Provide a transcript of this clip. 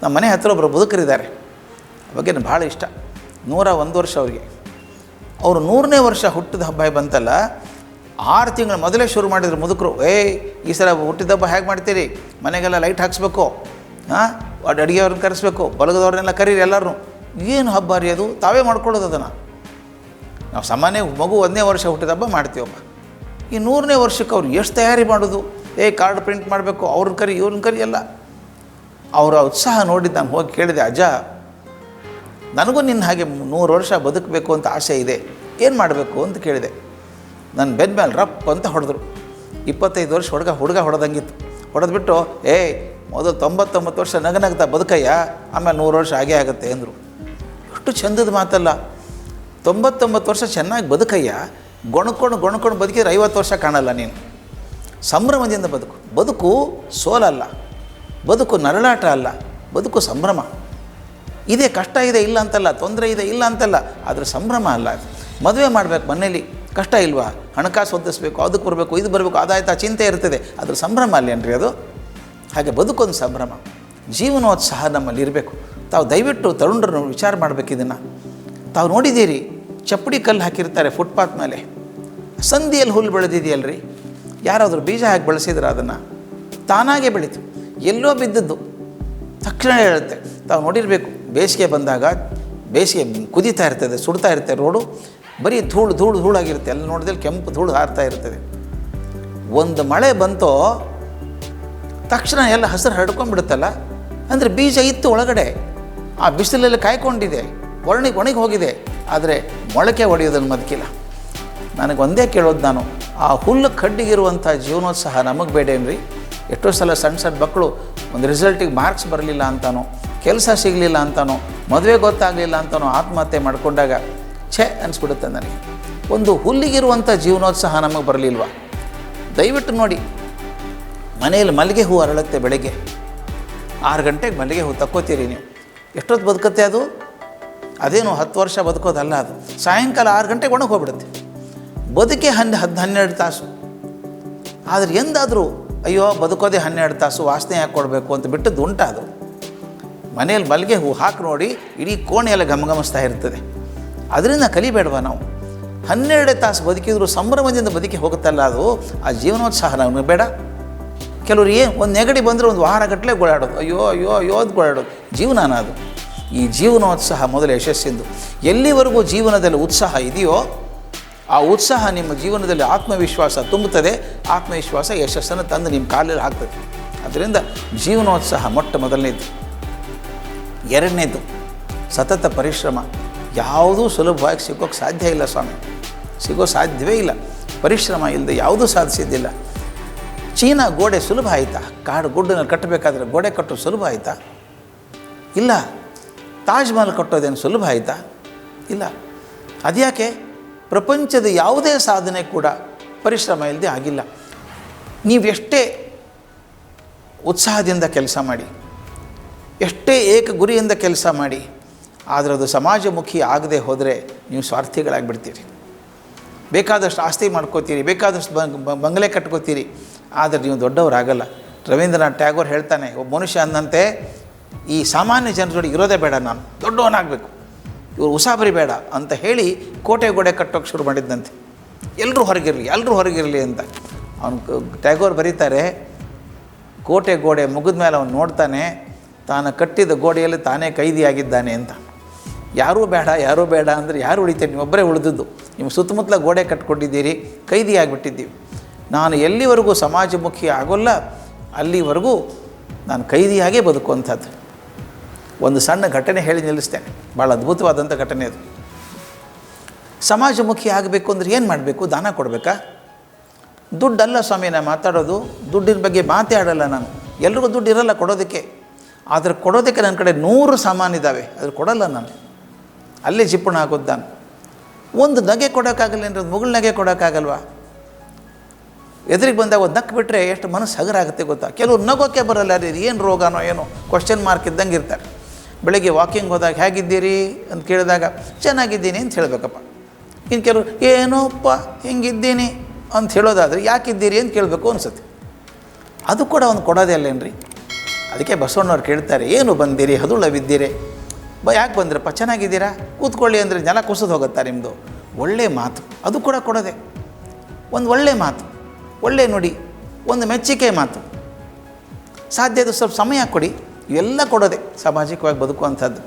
ನಮ್ಮ ಮನೆ ಹತ್ತಿರ ಒಬ್ಬರು ಮುದುಕರಿದ್ದಾರೆ, ಬಗ್ಗೆ ನನಗೆ ಭಾಳ ಇಷ್ಟ. 101 ವರ್ಷ ಅವ್ರಿಗೆ. ಅವರು 100ನೇ ವರ್ಷ ಹುಟ್ಟಿದ ಹಬ್ಬ ಬಂತಲ್ಲ, 6 ತಿಂಗಳು ಮೊದಲೇ ಶುರು ಮಾಡಿದ್ರು ಮುದುಕರು. ಈ ಸಲ ಹುಟ್ಟಿದ ಹಬ್ಬ ಹೇಗೆ ಮಾಡ್ತೀರಿ, ಮನೆಗೆಲ್ಲ ಲೈಟ್ ಹಾಕ್ಸ್ಬೇಕು, ಅಡುಗೆಯವ್ರನ್ನ ಕರೆಸ್ಬೇಕು, ಬಲಗದವ್ರನ್ನೆಲ್ಲ ಕರೀರಿ ಎಲ್ಲರೂ. ಏನು ಹಬ್ಬ ರೀ ಅದು, ತಾವೇ ಮಾಡ್ಕೊಳ್ಳೋದು ಅದನ್ನು. ನಾವು ಸಾಮಾನ್ಯ ಮಗು 1ನೇ ವರ್ಷ ಹುಟ್ಟಿದ ಹಬ್ಬ ಮಾಡ್ತೀವಪ್ಪ. ಈ 100ನೇ ವರ್ಷಕ್ಕೆ ಅವ್ರು ಎಷ್ಟು ತಯಾರಿ ಮಾಡೋದು, ಕಾರ್ಡ್ ಪ್ರಿಂಟ್ ಮಾಡಬೇಕು, ಅವ್ರನ್ನ ಕರಿ ಇವ್ರನ್ನ ಕರಿ ಎಲ್ಲ. ಅವರ ಉತ್ಸಾಹ ನೋಡಿದ್ದು ನಾನು ಹೋಗಿ ಕೇಳಿದೆ, ಅಜ್ಜ ನನಗೂ ನಿನ್ನ ಹಾಗೆ 100 ವರ್ಷ ಬದುಕಬೇಕು ಅಂತ ಆಸೆ ಇದೆ, ಏನು ಮಾಡಬೇಕು ಅಂತ ಕೇಳಿದೆ. ನನ್ನ ಬೆನ್ನ ಮೇಲೆ ರಪ್ ಅಂತ ಹೊಡೆದ್ರು. 25 ವರ್ಷ ಹುಡುಗ ಹೊಡೆದಂಗಿತ್ತು. ಹೊಡೆದ್ಬಿಟ್ಟು ಮೊದಲು 99 ವರ್ಷ ನಗನಗ್ತಾ ಬದುಕಯ್ಯ, ಆಮೇಲೆ 100 ವರ್ಷ ಆಗೇ ಆಗುತ್ತೆ ಅಂದರು. ಅಷ್ಟು ಚಂದದ ಮಾತಲ್ಲ. 99 ವರ್ಷ ಚೆನ್ನಾಗಿ ಬದುಕಯ್ಯ, ಗೊಣ್ಕೊಂಡು ಬದುಕಿದ್ರೆ 50 ವರ್ಷ ಕಾಣಲ್ಲ ನೀನು. ಸಂಭ್ರಮದಿಂದ ಬದುಕು ಸೋಲಲ್ಲ, ಬದುಕು ನರಳಾಟ ಅಲ್ಲ, ಬದುಕು ಸಂಭ್ರಮ. ಇದೇ ಕಷ್ಟ ಇದೆ ಇಲ್ಲ ಅಂತಲ್ಲ, ತೊಂದರೆ ಇದೆ ಇಲ್ಲ ಅಂತಲ್ಲ, ಆದರೆ ಸಂಭ್ರಮ ಅಲ್ಲ. ಮದುವೆ ಮಾಡಬೇಕು, ಮನೇಲಿ ಕಷ್ಟ ಇಲ್ವಾ, ಹಣಕಾಸು ಒದಗಿಸ್ಬೇಕು, ಅದಕ್ಕೆ ಬರಬೇಕು, ಇದು ಬರಬೇಕು, ಅದಾಯ್ತಾ ಚಿಂತೆ ಇರ್ತದೆ, ಅದ್ರ ಸಂಭ್ರಮ ಅಲ್ಲೇನ್ರಿ ಅದು. ಹಾಗೆ ಬದುಕೊಂದು ಸಂಭ್ರಮ, ಜೀವನೋತ್ಸಾಹ ನಮ್ಮಲ್ಲಿ ಇರಬೇಕು. ತಾವು ದಯವಿಟ್ಟು ತರುಣರನ್ನು ವಿಚಾರ ಮಾಡಬೇಕು. ಇದನ್ನು ತಾವು ನೋಡಿದ್ದೀರಿ, ಚಪ್ಪಡಿ ಕಲ್ಲು ಹಾಕಿರ್ತಾರೆ ಫುಟ್ಪಾತ್ ಮೇಲೆ, ಸಂದಿಯಲ್ಲಿ ಹುಲ್ಲು ಬೆಳೆದಿದೆಯಲ್ರಿ, ಯಾರಾದರೂ ಬೀಜ ಹಾಕಿ ಬೆಳೆಸಿದ್ರೆ ಅದನ್ನು ತಾನಾಗೇ ಬೆಳೀತು. ಎಲ್ಲೋ ಬಿದ್ದದ್ದು ತಕ್ಷಣ ಹೇಳುತ್ತೆ. ತಾವು ನೋಡಿರಬೇಕು, ಬೇಸಿಗೆ ಬಂದಾಗ ಬೇಸಿಗೆ ಕುದೀತಾ ಇರ್ತದೆ, ಸುಡ್ತಾ ಇರ್ತದೆ ರೋಡು, ಬರೀ ಧೂಳಾಗಿರುತ್ತೆ. ಎಲ್ಲ ನೋಡಿದ್ರೆ ಕೆಂಪು ಧೂಳು ಹಾರ್ತಾ ಇರ್ತದೆ. ಒಂದು ಮಳೆ ಬಂತೋ ತಕ್ಷಣ ಎಲ್ಲ ಹಸಿರು ಹರಡ್ಕೊಂಡ್ಬಿಡುತ್ತಲ್ಲ, ಅಂದರೆ ಬೀಜ ಇತ್ತು ಒಳಗಡೆ, ಆ ಬಿಸಿಲಲ್ಲಿ ಕಾಯ್ಕೊಂಡಿದೆ, ಒಣಗಿ ಹೋಗಿದೆ, ಆದರೆ ಮೊಳಕೆ ಹೊಡೆಯೋದನ್ನು ಬದುಕಿಲ್ಲ. ನನಗೆ ಒಂದೇ ಕೇಳೋದು ನಾನು, ಆ ಹುಲ್ಲು ಕಡ್ಡಿಗಿರುವಂಥ ಜೀವನೋತ್ಸಾಹ ನಮಗೆ ಬೇಡೇನ್ರಿ? ಎಷ್ಟೋ ಸಲ ಸಣ್ಣ ಮಕ್ಕಳು ಒಂದು ರಿಸಲ್ಟಿಗೆ ಮಾರ್ಕ್ಸ್ ಬರಲಿಲ್ಲ ಅಂತಾನೋ, ಕೆಲಸ ಸಿಗಲಿಲ್ಲ ಅಂತಾನೋ, ಮದುವೆ ಗೊತ್ತಾಗಲಿಲ್ಲ ಅಂತಾನೋ ಆತ್ಮಹತ್ಯೆ ಮಾಡಿಕೊಂಡಾಗ ಅನಿಸ್ಬಿಡುತ್ತೆ ನನಗೆ. ಒಂದು ಹುಲ್ಲಿಗಿರುವಂಥ ಜೀವನೋತ್ಸಾಹ ನಮಗೆ ಬರಲಿಲ್ವ? ದಯವಿಟ್ಟು ನೋಡಿ, ಮನೆಯಲ್ಲಿ ಮಲ್ಲಿಗೆ ಹೂ ಅರಳುತ್ತೆ, ಬೆಳಗ್ಗೆ 6 ಗಂಟೆಗೆ ಮಲ್ಲಿಗೆ ಹೂ ತಕ್ಕೋತೀರಿ ನೀವು, ಎಷ್ಟೊತ್ತು ಬದುಕುತ್ತೆ ಅದು? ಅದೇನು 10 ವರ್ಷ ಬದುಕೋದಲ್ಲ ಅದು. ಸಾಯಂಕಾಲ 6 ಗಂಟೆಗೆ ಒಣಗಿ ಹೋಗ್ಬಿಡುತ್ತೆ. ಬದುಕೆ 12 ತಾಸು. ಆದರೆ ಎಂದಾದರೂ ಅಯ್ಯೋ ಬದುಕೋದೇ 12 ತಾಸು, ವಾಸನೆ ಯಾಕೆ ಕೊಡಬೇಕು ಅಂತ ಬಿಟ್ಟದ್ದು ಉಂಟ ಅದು? ಮನೆಯಲ್ಲಿ ಮಲ್ಲಿಗೆ ಹೂ ಹಾಕಿ ನೋಡಿ, ಇಡೀ ಕೋಣೆಯೆಲ್ಲ ಘಮಘಮಿಸ್ತಾ ಇರ್ತದೆ. ಅದರಿಂದ ಕಲಿಬೇಡವಾ ನಾವು? 12 ತಾಸು ಬದುಕಿದ್ರು ಸಂಭ್ರಮದಿಂದ ಬದುಕಿ ಹೋಗುತ್ತಲ್ಲ ಅದು. ಆ ಜೀವನೋತ್ಸಾಹ ನಮಗೆ ಬೇಡ. ಕೆಲವರು ಒಂದು ನೆಗಡಿ ಬಂದರೆ ಒಂದು ವಾರಗಟ್ಟಲೆ ಗೋಳಾಡೋದು, ಅಯ್ಯೋ ಅಂತ ಗೋಳಾಡೋದು. ಜೀವನನ ಅದು? ಈ ಜೀವನೋತ್ಸಾಹ ಮೊದಲು ಯಶಸ್ಸಿಂದು. ಎಲ್ಲಿವರೆಗೂ ಜೀವನದಲ್ಲಿ ಉತ್ಸಾಹ ಇದೆಯೋ ಆ ಉತ್ಸಾಹ ನಿಮ್ಮ ಜೀವನದಲ್ಲಿ ಆತ್ಮವಿಶ್ವಾಸ ತುಂಬುತ್ತದೆ. ಆತ್ಮವಿಶ್ವಾಸ ಯಶಸ್ಸನ್ನು ತಂದು ನಿಮ್ಮ ಕಾಲಲ್ಲಿ ಹಾಕ್ತದೆ. ಅದರಿಂದ ಜೀವನೋತ್ಸಾಹ ಮೊದಲನೇದು. ಎರಡನೇದು ಸತತ ಪರಿಶ್ರಮ. ಯಾವುದೂ ಸುಲಭವಾಗಿ ಸಿಗೋಕ್ಕೆ ಸಾಧ್ಯ ಇಲ್ಲ ಸ್ವಾಮಿ, ಸಿಗೋ ಸಾಧ್ಯವೇ ಇಲ್ಲ. ಪರಿಶ್ರಮ ಇಲ್ಲದೆ ಯಾವುದೂ ಸಾಧಿಸಿದ್ದಿಲ್ಲ. ಚೀನಾ ಗೋಡೆ ಸುಲಭ ಆಯಿತಾ? ಕಾಡು ಗುಡ್ಡನ್ನು ಕಟ್ಟಬೇಕಾದ್ರೆ ಗೋಡೆ ಕಟ್ಟೋದು ಸುಲಭ ಆಯಿತಾ? ಇಲ್ಲ. ತಾಜ್ ಮಹಲ್ ಕಟ್ಟೋದೇನು ಸುಲಭ ಆಯಿತಾ? ಇಲ್ಲ. ಅದ್ಯಾಕೆ? ಪ್ರಪಂಚದ ಯಾವುದೇ ಸಾಧನೆ ಕೂಡ ಪರಿಶ್ರಮ ಇಲ್ಲದೆ ಆಗಿಲ್ಲ. ನೀವೆಷ್ಟೇ ಉತ್ಸಾಹದಿಂದ ಕೆಲಸ ಮಾಡಿ, ಎಷ್ಟೇ ಏಕ ಗುರಿಯಿಂದ ಕೆಲಸ ಮಾಡಿ, ಆದರೆ ಅದು ಸಮಾಜಮುಖಿ ಆಗದೆ ಹೋದರೆ ನೀವು ಸ್ವಾರ್ಥಿಗಳಾಗಿಬಿಡ್ತೀರಿ. ಬೇಕಾದಷ್ಟು ಆಸ್ತಿ ಮಾಡ್ಕೋತೀರಿ, ಬೇಕಾದಷ್ಟು ಬಂಗಲೆ ಕಟ್ಕೋತೀರಿ, ಆದರೆ ನೀವು ದೊಡ್ಡವರಾಗಲ್ಲ. ರವೀಂದ್ರನಾಥ್ ಟ್ಯಾಗೋರ್ ಹೇಳ್ತಾನೆ, ಒಬ್ಬ ಮನುಷ್ಯ ಅಂದಂತೆ ಈ ಸಾಮಾನ್ಯ ಜನರ ಜೊತೆ ಇರೋದೇ ಬೇಡ, ನಾನು ದೊಡ್ಡವನಾಗಬೇಕು, ಇವರು ಉಸಾಬರಿ ಬೇಡ ಅಂತ ಹೇಳಿ ಕೋಟೆ ಗೋಡೆ ಕಟ್ಟೋಕ್ಕೆ ಶುರು ಮಾಡಿದ್ದಂತೆ. ಎಲ್ಲರೂ ಹೊರಗಿರಲಿ ಅಂತ. ಅವನು ಟ್ಯಾಗೋರ್ ಬರೀತಾರೆ, ಕೋಟೆ ಗೋಡೆ ಮುಗಿದ ಮೇಲೆ ಅವನು ನೋಡ್ತಾನೆ, ತಾನು ಕಟ್ಟಿದ ಗೋಡೆಯಲ್ಲಿ ತಾನೇ ಕೈದಿಯಾಗಿದ್ದಾನೆ ಅಂತ. ಯಾರೂ ಬೇಡ ಅಂದರೆ ಯಾರು ಉಳಿತಾರೆ? ನೀವೊಬ್ಬರೇ ಉಳಿದದ್ದು. ನಿಮ್ಮ ಸುತ್ತಮುತ್ತಲ ಗೋಡೆ ಕಟ್ಕೊಂಡಿದ್ದೀರಿ, ಕೈದಿಯಾಗಿಬಿಟ್ಟಿದ್ದೀವಿ. ನಾನು ಎಲ್ಲಿವರೆಗೂ ಸಮಾಜಮುಖಿ ಆಗೋಲ್ಲ ಅಲ್ಲಿವರೆಗೂ ನಾನು ಕೈದಿಯಾಗೇ ಬದುಕುವಂಥದ್ದು. ಒಂದು ಸಣ್ಣ ಘಟನೆ ಹೇಳಿ ನಿಲ್ಲಿಸ್ತೇನೆ, ಭಾಳ ಅದ್ಭುತವಾದಂಥ ಘಟನೆ ಅದು. ಸಮಾಜಮುಖಿ ಆಗಬೇಕು ಅಂದರೆ ಏನು ಮಾಡಬೇಕು? ದಾನ ಕೊಡಬೇಕಾ? ದುಡ್ಡಲ್ಲ ಸ್ವಾಮಿ ನಾನು ಮಾತಾಡೋದು, ದುಡ್ಡಿನ ಬಗ್ಗೆ ಮಾತೇ ಆಡಲ್ಲ ನಾನು. ಎಲ್ರಿಗೂ ದುಡ್ಡು ಇರಲ್ಲ ಕೊಡೋದಕ್ಕೆ. ಆದರೆ ಕೊಡೋದಕ್ಕೆ ನನ್ನ ಕಡೆ 100 ಸಾಮಾನಿದ್ದಾವೆ, ಅದ್ರ ಕೊಡಲ್ಲ ನಾನು. ಅಲ್ಲೇ ಜಿಪ್ಪಣ ಆಗೋದು ನಾನು. ಒಂದು ನಗೆ ಕೊಡೋಕ್ಕಾಗಲ್ಲ ಅಂದರೆ ಒಂದು ಮುಗುಳು ನಗೆ ಕೊಡೋಕ್ಕಾಗಲ್ವಾ? ಎದುರಿಗೆ ಬಂದಾಗ ಒಂದು ನಕ್ಕು ಬಿಟ್ಟರೆ ಎಷ್ಟು ಮನಸ್ಸು ಹಗರಾಗುತ್ತೆ ಗೊತ್ತಾ? ಕೆಲವ್ರು ನಗೋಕ್ಕೆ ಬರಲ್ಲ ರೀ, ಏನು ರೋಗನೋ ಏನೋ ಕ್ವಶನ್ ಮಾರ್ಕ್ ಇದ್ದಂಗೆ ಇರ್ತಾರೆ. ಬೆಳಗ್ಗೆ ವಾಕಿಂಗ್ ಹೋದಾಗ ಹೇಗಿದ್ದೀರಿ ಅಂತ ಕೇಳಿದಾಗ ಚೆನ್ನಾಗಿದ್ದೀನಿ ಅಂತ ಹೇಳಬೇಕಪ್ಪ. ಇನ್ನು ಕೆಲವರು ಏನೋಪ್ಪ ಹಿಂಗಿದ್ದೀನಿ ಅಂತ ಹೇಳೋದಾದರೆ ಯಾಕಿದ್ದೀರಿ ಅಂತ ಕೇಳಬೇಕು ಅನಿಸುತ್ತೆ. ಅದು ಕೂಡ ಒಂದು ಕೊಡೋದೇ ಅಲ್ಲೇನ್ರಿ? ಅದಕ್ಕೆ ಬಸವಣ್ಣವ್ರು ಕೇಳ್ತಾರೆ, ಏನು ಬಂದಿರಿ ಹದುಳವಿದ್ದೀರಿ, ಯಾಕೆ ಬಂದ್ರಪ್ಪ, ಚೆನ್ನಾಗಿದ್ದೀರಾ, ಕೂತ್ಕೊಳ್ಳಿ ಅಂದರೆ ಜನ ಕುಸಿದು ಹೋಗುತ್ತಾ ನಿಮ್ಮದು. ಒಳ್ಳೆಯ ಮಾತು ಅದು ಕೂಡ ಕೊಡೋದೆ, ಒಂದು ಒಳ್ಳೆಯ ಮಾತು, ಒಳ್ಳೆಯ ನುಡಿ, ಒಂದು ಮೆಚ್ಚುಗೆ ಮಾತು, ಸಾಧ್ಯದ ಸ್ವಲ್ಪ ಸಮಯ ಕೊಡಿ, ಇವೆಲ್ಲ ಕೊಡೋದೆ ಸಾಮಾಜಿಕವಾಗಿ ಬದುಕುವಂಥದ್ದು.